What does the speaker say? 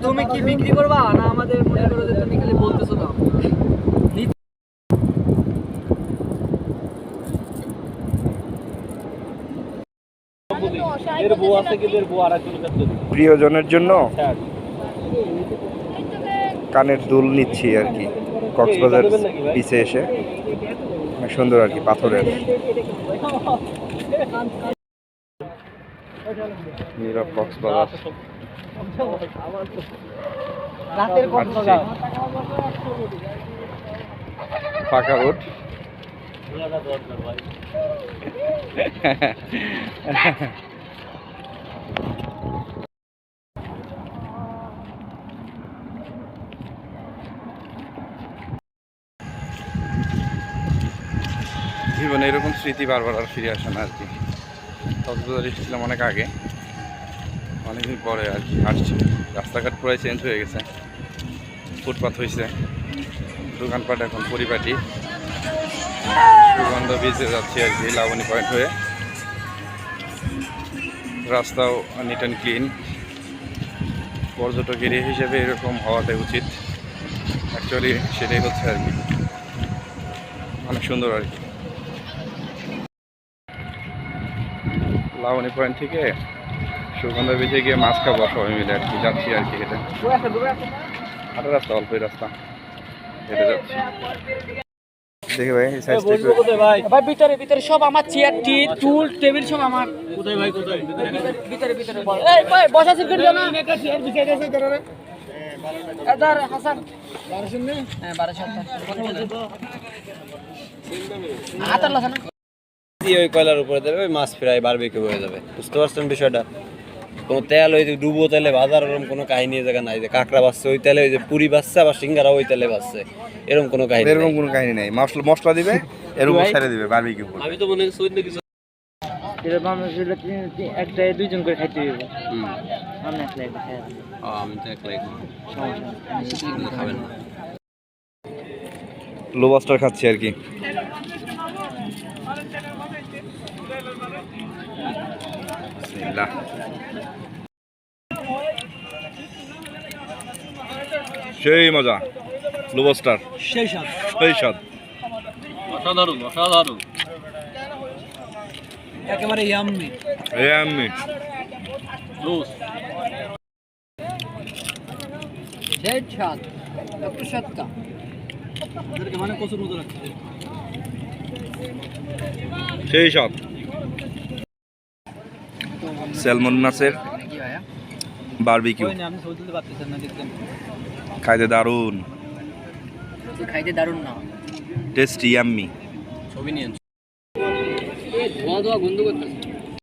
তুমি কি বিক্রি করবা না আমাদের মনে করো যে তুমি খালি বলতেছো না? প্রিয়জনের জন্য কানের দুল নিচ্ছি আর কি, কক্সবাজার বিচে এসে। সুন্দর আর কি, পাথরের। নীরব কক্সবাজার, ফাঁকা রোড। জীবনে এরকম স্মৃতি বারবার আর ফিরে আসে না আর কি। কক্সবাজার এসেছিলাম অনেক আগে, অনেকদিন পরে আর কি আসছি। রাস্তাঘাট পুরাই চেঞ্জ হয়ে গেছে, ফুটপাথ হয়েছে, দোকানপাট এখন পরিপাটি। সুগন্ধ বিচে যাচ্ছি আর কি, লাবণী পয়েন্ট হয়ে। রাস্তাও নিট অ্যান্ড ক্লিন। পর্যটক এরিয়া হিসেবে এরকম হওয়াটাই উচিত। অ্যাকচুয়ালি সেটাই হচ্ছে আর কি, অনেক সুন্দর আর কি। লাবণী পয়েন্ট থেকে সুগন্ধা বিচে গিয়ে মাছ খাবো সবাই মিলে আর কি, যাচ্ছি আর কি। হেঁটে হাঁটা রাস্তা, অল্পই রাস্তা, হেঁটে যাচ্ছি। দেখি ভাই, ভাই ভিতরে ভিতরে সব আমার, চেয়ার টুল টেবিল সব আমার। কোথায় ভাই, কোথায়? ভিতরে ভিতরে এই ভাই বসা সিট করে দাও না, একটা চেয়ার বিছিয়ে দিয়েছে ধরে। এদার হাসান 1200 নে? হ্যাঁ 1200 কথা বলছো তো। আতার লাগা না ওই কয়লার উপরে দেবে, ওই মাছ ফ্রাই বারবিকিউ হয়ে যাবে। বুঝতে পারছেন বিষয়টা? কোনো তেল ওই যে ডুবো তেলে ভাজার ওরকম কোনো কাহিনী জায়গা নাই যে কাঁকড়া বাসছে ওই তেলে, ওই যে পুরি বাসছে আবার সিঙ্গারা ওই তেলে বাসছে, এরকম কোনো কাহিনী, এরকম কোনো কাহিনী নাই। মশলা দিবে, এর উপর ছেড়ে দিবে বারবিকিউ। আমি তো মনে করি সৈন্য কিছু একটা দুইজন করে খাইতে হবে। আমি তো একলাই খাবেন না। লবস্টার খাচ্ছি আর কি। সেই মজা, লবস্টার সেই স্বাদ, সেই স্বাদ, অসাধারণ অসাধারণ, একেবারে ইয়াম্মি ইয়াম্মি। লুজ সেই স্বাদ, একটু স্বাদটা মানে কচুর মতো লাগছে, সেই স্বাদ। স্যালমন মাছের বারবিকিউ খাইতে দারুন, খাইতে দারুন না, টেস্টি ইয়াম্মি। ছবি নিয়ে ধোয়া ধোয়া গন্ধ করতেছে।